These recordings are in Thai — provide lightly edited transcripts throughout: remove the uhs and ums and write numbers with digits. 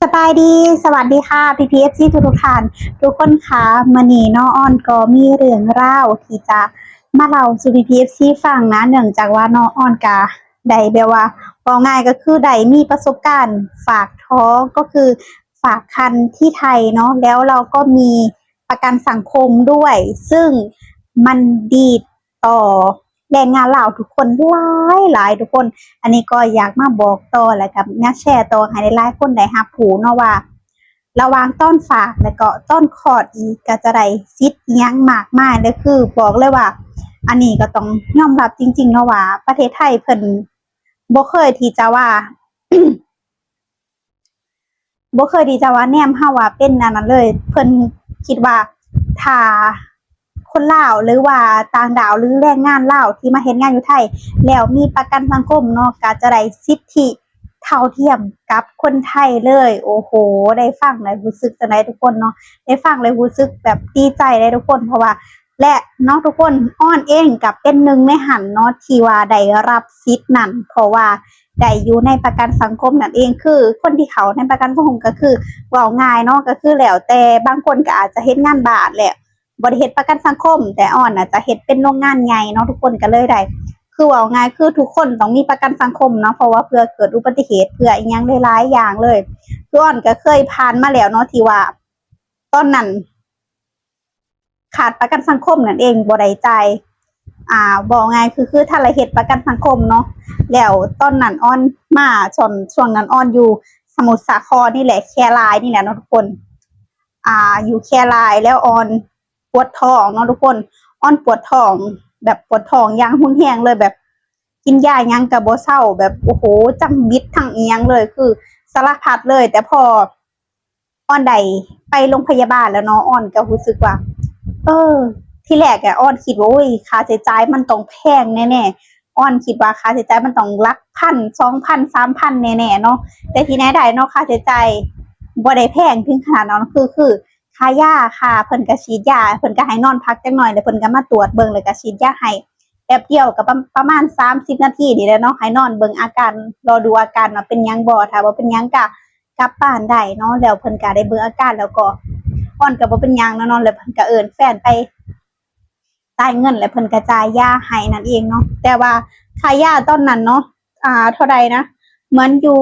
สบายดีสวัสดีค่ะPPFC ทุกท่านทุกคนคะมื้อนี้น้องอ้อนก็มีเรื่องราวที่จะมาเล่าสู่ PPFC ฟังนะเนื่องจากว่าน้องอ้อนก็ได้แบบว่าเว้าง่ายก็คือได้มีประสบการณ์ฝากท้องก็คือฝากครรภ์ที่ไทยเนาะแล้วเราก็มีประกันสังคมด้วยซึ่งมันดีต่อแรงงานลาวทุกคนหลายทุกคน อันนี้ก็อยากมาบอกต่อแล้วก็มาแชร์ต่อให้หลายๆคนได้รับรู้เนาะว่าระหว่างตอนฝากแล้วก็ตอนคลอดอีกก็จะได้สิทธิ์อิหยังมากมายเลยคือบอกเลยว่าอันนี้ก็ต้องยอมรับจริงๆเนาะว่าประเทศไทยเพิ่นบ่เคยที่จะว่า บ่เคยที่จะว่าแนมเฮาว่าเป็นอันนั้นเลยเพิ่นคิดว่าถ้าคนลาวหรือว่าต่างดาวหรือแรงงานลาวที่มาเฮ็ดงานอยู่ไทยแล้วมีประกันสังคมเนาะก็จะได้สิทธิเท่าเทียมกับคนไทยเลยโอ้โหได้ฟังแล้วรู้สึกจั่งใดทุกคนเนาะได้ฟังแล้วรู้สึกแบบดีใจเลยทุกคนเพราะว่าและเนาะทุกคนอ้อนเองก็เป็นหนึ่งในหั้นเนาะที่ว่าได้รับสิทธิ์นั้นเพราะว่าได้อยู่ในประกันสังคมนั่นเองคือคนที่เขาในประกันสังคมก็คือเว้าง่ายเนาะก็คือแล้วแต่บางคนก็อาจจะเฮ็ดงานบ้านแหละบ่ได้เฮ็ดประกันสังคมแต่อ้อนน่ะจะเฮ็ดเป็นโรงงานใหญ่เนาะทุกคนก็เลยได้คือเว้าง่ายคือทุกคนต้องมีประกันสังคมเนาะเพราะว่าเผื่อเกิดอุบัติเหตุเผื่ออิหยังหลายๆอย่างเลยคืออ้อนก็เคยผ่านมาแล้วเนาะที่ว่าตอนนั้นขาดประกันสังคมนั่นเองบ่ได้จ่ายบอกง่ายคือถ้าเราเฮ็ดประกันสังคมเนาะแล้วตอนนั้นอ้อนมาช่วงนั้นอ้อนอยู่สมุทรสาครนี่แหละแครายนี่แหละเนาะทุกคนอยู่แครายแล้วอ้อนปวดท้องเนาะทุกคนอ้อนปวดท้องแบบปวดท้องอย่างรุนแรงเลยแบบกินยาหยังก็บ่เซาแบบโอ้โหจังบิดทั้งอีหยังเลยคือสารพัดเลยแต่พออ้อนได้ไปโรงพยาบาลแล้วเนาะอ้อนก็รู้สึกว่าเออที่แรกอะอ้อนคิดว่าโอ้ยค่าใช้จ่ายมันต้องแพงแน่ๆอ้อนคิดว่าค่าใช้จ่ายมันต้องหลักพัน2,000 3,000แน่ๆเนาะแต่ที่ไหนได้เนาะค่าใช้จ่ายบ่ได้แพงถึงขนาดนั้นคือค่ายาค่าเพิ่นก็ฉีดยาเพิ่นก็ให้นอนพักจักหน่อยแล้วเพิ่นก็มาตรวจเบิ่งแล้วก็ฉีดยาให้แป๊บเดียวก็ประมาณ30นาทีนี่แหละเนาะให้นอนเบิ่งอาการรอดูอาการว่าเป็นหยังบ่ถ้าบ่เป็นหยังก็กลับบ้านได้เนาะแล้วเพิ่นก็ได้เบิ่งอาการแล้วก็อ้อนก็บ่เป็นหยังเนาะแล้วเพิ่นก็เอิ้นแฟนไปจ่ายเงินแล้วเพิ่นก็จ่ายยาให้นั่นเองเนาะแต่ว่าค่ายาตอนนั้นเนาะเท่าใดนะเหมือนอยู่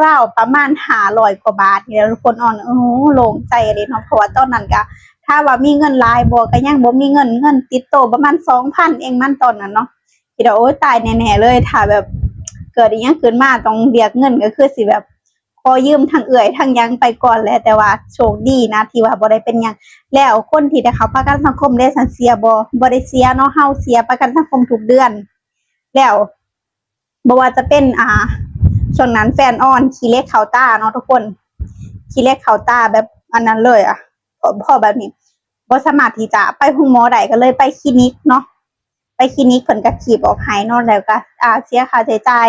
ราวๆประมาณ500กว่าบาทนี่แหละทุกคนอ้อนโอ้โฮโล่งใจเลยเนาะเพราะว่าตอนนั้นก็ถ้าว่ามีเงินหลายบ่ก็ยังบ่มีเงินติดโตประมาณ 2,000 เองมั้งตอนนั้นเนาะคิดว่าโอ๊ยตายแน่ๆเลยถ้าแบบเกิดอิหยังขึ้นมาต้องเรียกเงินก็คือสิแบบขอยืมทั้งเอื้อยทั้งหยังไปก่อนแหละแต่ว่าโชคดีนะที่ว่าบ่ได้เป็นหยังแล้วคนที่ได้เข้าประกันสังคมได้เสียบ่ได้เสียเนาะเราเสียประกันสังคมทุกเดือนแล้วบ่ว่าจะเป็นช่วงนั้นแฟนอ้อนขี้เหล็กเข้าตาเนาะทุกคนขี้เหล็กเข้าตาแบบอันนั้นเลยพอแบบนี้บ่สามารถที่จะไปโรงหมอได้ก็เลยไปคลินิกเนาะไปคลินิกเพิ่นก็คีบออกให้เนาะแล้วก็เสียค่าใช้จ่าย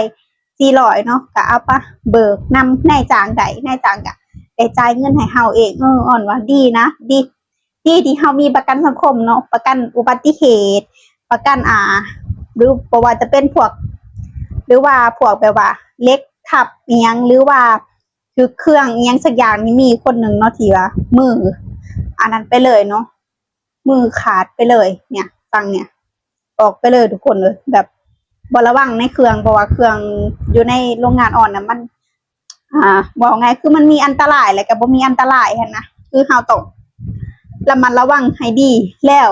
400เนาะก็เอาไปเบิกนำนายจ้างได้นายจ้างก็ได้จ่ายเงินให้เราเองอ้อนว่าดีนะดีที่เรามีประกันสังคมเนาะประกันอุบัติเหตุประกันหรือบ่ว่าจะเป็นพวกหรือว่าพวกแบบว่าเหล็กทับอิหยังหรือว่าคือเครื่องอิหยังสักอย่างนี่มีคนหนึ่งเนาะที่ว่ามืออันนั้นไปเลยเนาะมือขาดไปเลยเนี่ยฟังเนี่ยออกไปเลยทุกคนเลยแบบบ่ระวังในเครื่องเพราะว่าเครื่องอยู่ในโรงงานอ่อนน่ะมันบอกไงคือมันมีอันตรายและก็บ่มีอันตรายหั้นนะคือเราต้องระมัดระวังให้ดีแล้ว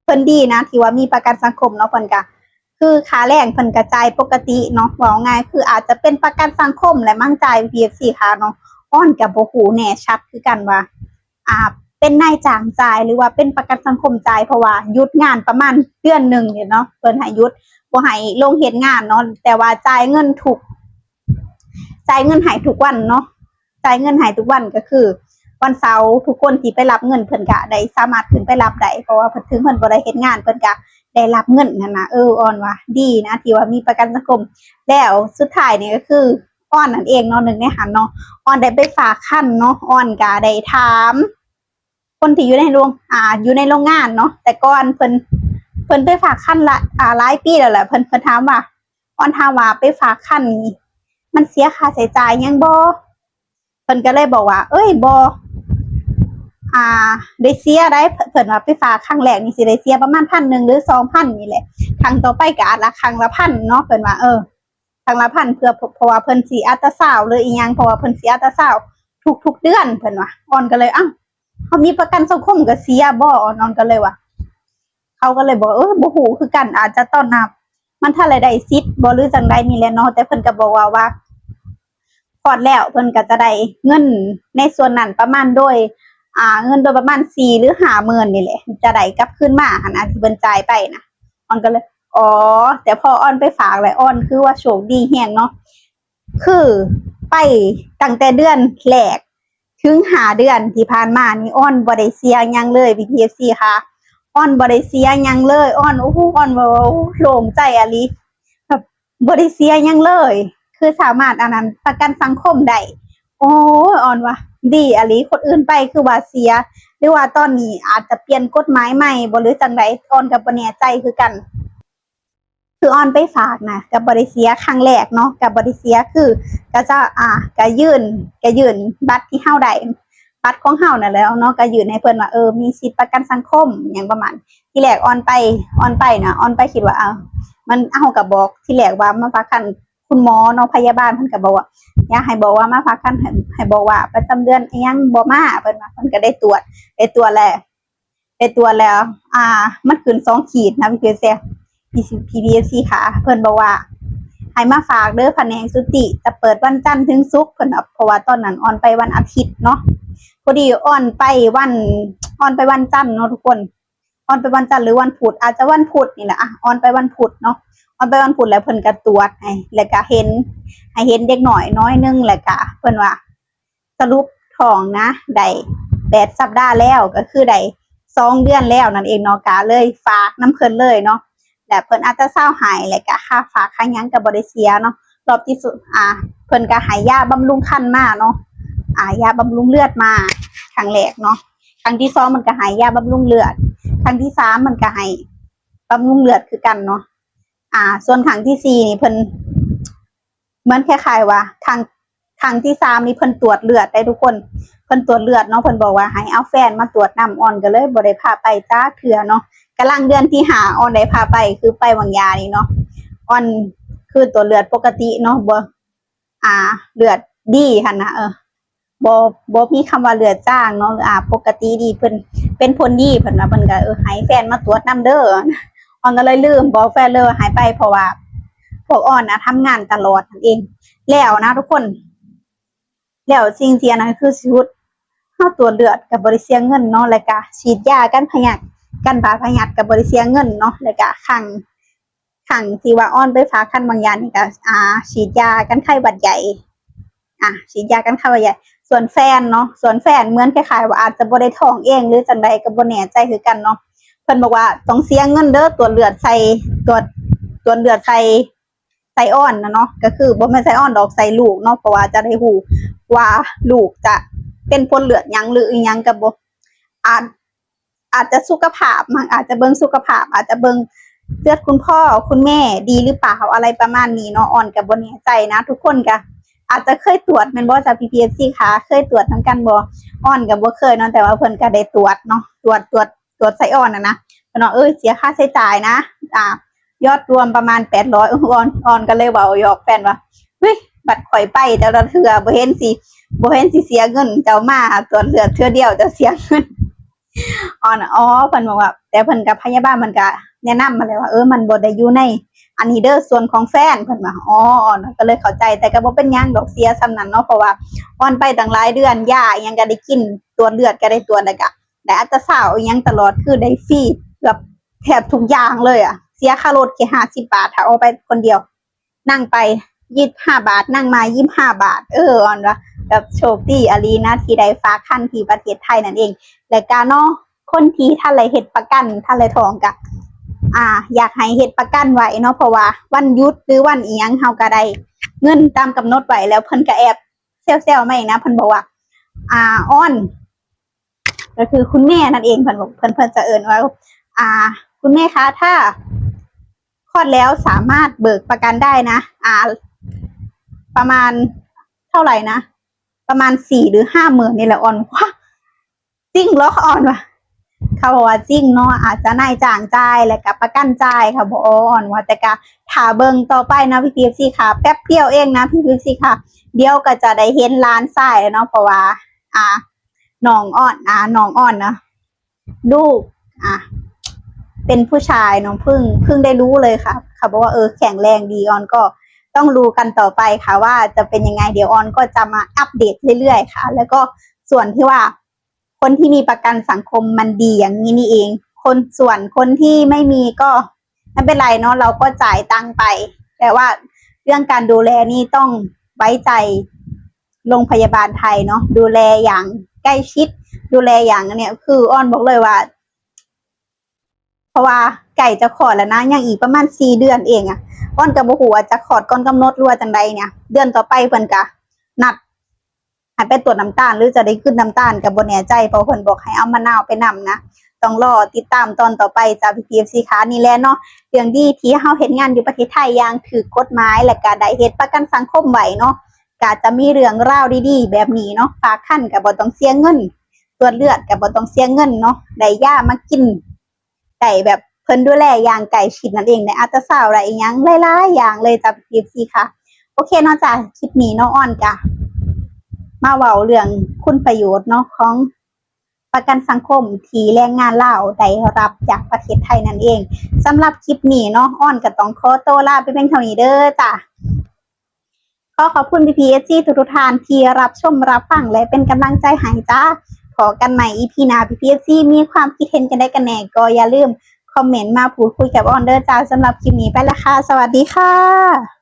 เพิ่นดีนะที่ว่ามีประกันสังคมเนาะเพิ่นก็คือค่าแรงเพิ่นก็จ่ายปกติเนาะว่าง่ายคืออาจจะเป็นประกันสังคมและมั่งจ่าย PFC ค่ะเนาะอ้อนก็บ่ฮู้แน่ชัดคือกันว่าเป็นนายจ้างจ่ายหรือว่าเป็นประกันสังคมจ่ายเพราะว่าหยุดงานประมาณเดือนนึงเนี่ยเนาะเพิ่นให้หยุดบ่ให้ลงเฮ็ดงานเนาะแต่ว่าจ่ายเงินให้ทุกวันเนาะจ่ายเงินให้ทุกวันก็คือวันเสาร์ทุกคนที่ไปรับเงินเพิ่นก็ได้สามารถขึ้นไปรับได้เพราะว่าเพิ่นถึงเพิ่นบ่ได้เฮ็ดงานเพิ่นก็ได้รับเงินนั่นน่ะอ้อนว่าดีนะที่ว่ามีประกันสังคมแล้วสุดท้ายนี่ก็คืออ้อนนั่นเองเนาะหนึ่งในหันเนาะอ้อนได้ไปฝากคันเนาะอ้อนก็ได้ถามคนที่อยู่ในอยู่ในโรงงานเนาะแต่ก่อนเพิ่นไปฝากคันละหลายปีแล้วแหละเพิ่นถามว่าอ้อนถามว่าไปฝากคันนี้ มันเสียค่าใช้จ่ายยังบ่เพิ่นก็เลยบอกว่าเอ้ยบ่ได้เสียได้เพิ่นว่าไปฝากครั้งแรกนี่สิได้เสียประมาณ1,000หรือ2,000นี่แหละครั้งต่อไปก็อาจละครั้งละ1,000เนาะเพิ่นว่าครั้งละ1,000เพื่อเพราะว่าเพิ่นสิอัลตราซาวด์หรืออีหยังเพราะว่าเพิ่นสิอัลตราซาวด์ทุกๆเดือนเพิ่นว่าอ่อนก็เลยเขามีประกันสังคมก็เสียบ่อ่อนก็เลยว่าเขาก็เลยบอกบ่ฮู้คือกันอาจจะต้อนรับมันถ้าได้สิทธิ์บ่หรือจังใดนี่แหละเนาะแต่เพิ่นก็บอกว่าพอดแล้วเพิ่นก็จะได้เงินในส่วนนั้นประมาณโดยเงินโดยประมาณ4หรือ5หมื่นนี่แหละจะได้กลับคืนมาหั่นนะที่เพิ่นจ่ายไปนะออนก็เลยแต่พอออนไปฝากแล้วออนคือว่าโชคดีแฮงเนาะคือไปตั้งแต่เดือนแรกถึง5เดือนที่ผ่านมานี่ออนบ่ได้เสียหยังเลย PPFC ค่ะออนบ่ได้เสียหยังเลยออนออนบ่โล่งใจอะลิแบบบ่ได้เสียหยังเลยคือสามารถอันนั้นประกันสังคมได้โอ้ยออนว่าดีอะลิคนอื่นไปคือว่าเสียหรือว่าตอนนี้อาจจะเปลี่ยนกฎหมายใหม่บ่หรือจังไดออนก็บ่แน่ใจคือกันคือออนไปฝากนะกับบริเซียครั้งแรกเนาะกับบริเซียคือก็จะก็ยื่นบัตรที่เฮาได้บัตรของเฮานั่นแหล้วเนาะก็ยื่นให้เพิ่นว่ามีสิทธิประกันสังคมอย่างประมาณที่แรกออนไปนะออนไปคิดว่ามันเฮาก็บอกที่แรกว่ามาฝากคันคุณหมอเนาะพยาบาลเพิ่นก็บอกว่าอย่าให้บอกว่ามาฝากคันให้บอกว่าประจำเดือนอีหยังบ่มาเพิ่นว่าเพิ่นก็ได้ตรวจแล้วมันขึ้น2ขีดนะพี่เสียPPFC ค่ะเพิ่นบอกว่าให้มาฝากเด้อแผนกสุติจะเปิดวันจันทร์ถึงศุกร์เพิ่นเพราะว่าตอนนั้นออนไปวันอาทิตย์เนาะพอดีออนไปวันจันทร์เนาะทุกคนออนไปวันจันทร์หรือวันพุธอาจจะวันพุธนี่แหละออนไปวันพุธเนาะออนไปวันพุธแล้วเพิ่นก็ตรวจให้แล้วก็เห็นเด็กน้อยนึงแล้วก็เพิ่นว่าสรุปท้องนะได้8สัปดาห์แล้วก็คือได้2เดือนแล้วนั่นเองเนาะก็เลยฝากน้ำเพิ่นเลยเนาะและเพิ่นอัลตราซาวด์ให้แล้วก็ค่าฝากค่าหยังก็บ่ได้เสียเนาะรอบที่สุดเพิ่นก็ให้ยาบำรุงครรภ์มาเนาะยาบำรุงเลือดมาครั้งแรกเนาะครั้งที่2มันก็ให้ยาบำรุงเลือดครั้งที่3มันก็ให้บำรุงเลือดคือกันเนาะส่วนครั้งที่4นี่เพิ่นเหมือนคล้ายๆว่าครั้งที่3นี่เพิ่นตรวจเลือดได้ทุกคนเพิ่นตรวจเลือดเนาะเพิ่นบอกว่าให้เอาแฟนมาตรวจน้ำอ่อนก็เลยบ่ได้พาไปจ้าเทื่อเนาะกำลังเดือนที่5ออนได้พาไปคือไปวังยานี่เนาะออนคือตัวเลือดปกติเนาะบ่เลือดดีหั่นนะบ่มีคำว่าเลือดจ้างเนาะปกติดีเพิ่นเป็นผลดีเพิ่นว่าเพิ่นก็ให้แฟนมาตรวจนํเด้อออนก็เลยลืมบอกแฟนเลยว่าให้ไปเพราะว่าพวกออนทำงานตลอดนั่นเองแล้วนะทุกคนแล้วสิ่งที่อันนั้นคือชุดเฮาตรวจเลือดกับบริเสียเงินเนาะแล้วก็ฉีดยากันพยาธิกันบาดพยาธิกับบริเสียเงินเนาะแล้วก็ครั้งที่ว่าอ้อนไปฝากคันบางอย่างนี่ก็ฉีดยากันไข้หวัดใหญ่ฉีดยากันไข้หวัดใหญ่ส่วนแฟนเนาะส่วนแฟนเหมือนคล้ายๆว่าอาจจะบ่ได้ท้องเองหรือจังใดก็บ่แน่ใจคือกันเนาะเพิ่นบอกว่าต้องเสียเงินเด้อตรวจเลือดใส่ตรวจเลือดใส่อ้อนนะเนาะก็คือบ่แม่นใส่อ้อนดอกใส่ลูกเนาะเพราะว่าจะได้ฮู้ว่าลูกจะเป็นผลเลือดหยังหรืออีหยังก็บ่อาจจะสุขภาพอาจจะเบิ่งสุขภาพอาจจะเบิ่งเลือดคุณพ่อคุณแม่ดีหรือเปล่าอะไรประมาณนี้เนาะอ่อนก็บ่แน่ใจนะทุกคนก็อาจจะเคยตรวจแม่นบ่จ้ะ PPFC ค่ะเคยตรวจนํกันบ่อ่อนก็บ่เคยเนาะแต่ว่าเพิ่นก็ได้ตรวจเนาะตรวจไส้อ่อนนะเพิ่นว่าเสียค่าใช้จ่ายนะยอดรวมประมาณ800อ่อนก็เลยเว้าหยอกแฟนว่าเฮ้ยบัดข่อยไปแต่ละเทื่อบ่เห็นสิเสียเงินเจ้ามาตรวจเลือดเทื่อเดียวจะเสียเงินเพิ่นบอกว่าแต่เพิ่นกับพยาบาลมันก็แนะนำมาเลยว่ามันบ่ได้อยู่ในอันนี้เด้อส่วนของแฟนเพิ่นว่าก็เลยเข้าใจแต่ก็บ่เป็นหยังดอกเสียส่ำนั้นเนาะเพราะว่าอ่อนไปตั้งหลายเดือนยาอิหยังก็ได้กินตรวจเลือดก็ได้ตรวจแล้วก็ได้อัลตราซาวด์อิหยังตลอดคือได้ฟรีเกือบแทบทุกอย่างเลยเสียค่ารถแค่50บาทถ้าเอาไปคนเดียวนั่งไป25บาทนั่งมา25บาทอ่อนว่าแบบโชคดีอลีนะที่ได้ฝากคันที่ประเทศไทยนั่นเองและก็เนาะคนที่ท่านไรเฮ็ดประกันท่านไรทองกะอยากให้เฮ็ดประกันไว้เนาะเพราะว่าวันหยุดหรือวันอีหยังเฮาก็ได้เงินตามกำหนดไว้แล้วเพิ่นก็แอบเซลๆมาอีกนะเพิ่นบอกว่าอ้อนก็คือคุณแม่นั่นเองเพิ่นบอกเพิ่นจะเอิ้นว่าคุณแม่คะถ้าคลอดแล้วสามารถเบิกประกันได้นะ ประมาณเท่าไหร่นะประมาณ4 หรือ 5 หมื่นนี่แหละออนว่าจริงเหรอออนวะเขาบอกว่าจริงเนาะอาจจะนายจ้างจ่ายและกับประกันจ่ายค่ะบอกอ่อนว่าแต่กะถ้าเบิ่งต่อไปนะพี่พีเอฟซีค่ะแป๊บเดียวเองนะพี่พีเอฟซีค่ะเดี๋ยวก็จะได้เห็นร้านทรายแล้วเนาะเพราะว่าน้องอ่อนน้องอ่อนนะลูกเป็นผู้ชายน้องเพิ่งได้รู้เลยค่ะค่ะบอกว่าแข็งแรงดีออนก็ต้องรู้กันต่อไปค่ะว่าจะเป็นยังไงเดี๋ยวออนก็จะมาอัปเดตเรื่อยๆค่ะแล้วก็ส่วนที่ว่าคนที่มีประกันสังคมมันดีอย่างนี้นี่เองคนที่ไม่มีก็ไม่เป็นไรเนาะเราก็จ่ายตังค์ไปแต่ว่าเรื่องการดูแลนี่ต้องไว้ใจโรงพยาบาลไทยเนาะดูแลอย่างใกล้ชิดดูแลอย่างเนี้ยคืออ้อนบอกเลยว่าเพราะว่าไก่จะขอดแล้วนะยังอีกประมาณ4 เดือนเองอ้อนกับบ่ฮู้ว่าจะขอดก่อนกำหนดหรือว่าจังใดเนี่ยเดือนต่อไปเพิ่นก็นัดให้ไปตรวจน้ำตาลหรือจะได้ขึ้นน้ำตาลกับบ่แน่ใจเพราะเพิ่นบอกให้เอามะนาวไปนำนะต้องรอติดตามตอนต่อไปจาก PPFC ค่ะนี่แหละเนาะเรื่องดีที่เฮาเฮ็ดงานอยู่ประเทศไทยอย่างถูกกฎหมายและก็ได้เฮ็ดประกันสังคมไว้เนาะก็จะมีเรื่องราวดีๆแบบนี้เนาะฝากคันก็บ่ต้องเสียเงินตรวจเลือดก็บ่ต้องเสียเงินเนาะได้ยามากินได้แบบเพิ่นดูแลอย่างใกล้ชิดนั่นเองในอัลตราซาวด์อะไรอีหยังหลายๆอย่างเลยจาก PPFC ค่ะโอเคเนาะจ้ะคลิปนี้เนาะอ้อนจ้ะมาเว้าเรื่องคุณประโยชน์เนาะของประกันสังคมที่แรงงานลาวได้รับจากประเทศไทยนั่นเองสำหรับคลิปนี้เนาะอ้อนก็ต้องขอตัวลาไปเพียงเท่านี้เด้อจ้ะขอบคุณ PPSC ทุกท่านที่รับชมรับฟังและเป็นกำลังใจให้จ้าขอกันใหม่ EP หน้า PPSC มีความคิดเห็นกันได้กันแน่ก็อย่าลืมคอมเมนต์มาพูดคุยกับอ้อนเด้อจ้าสำหรับคลิปนี้ไปละค่ะสวัสดีค่ะ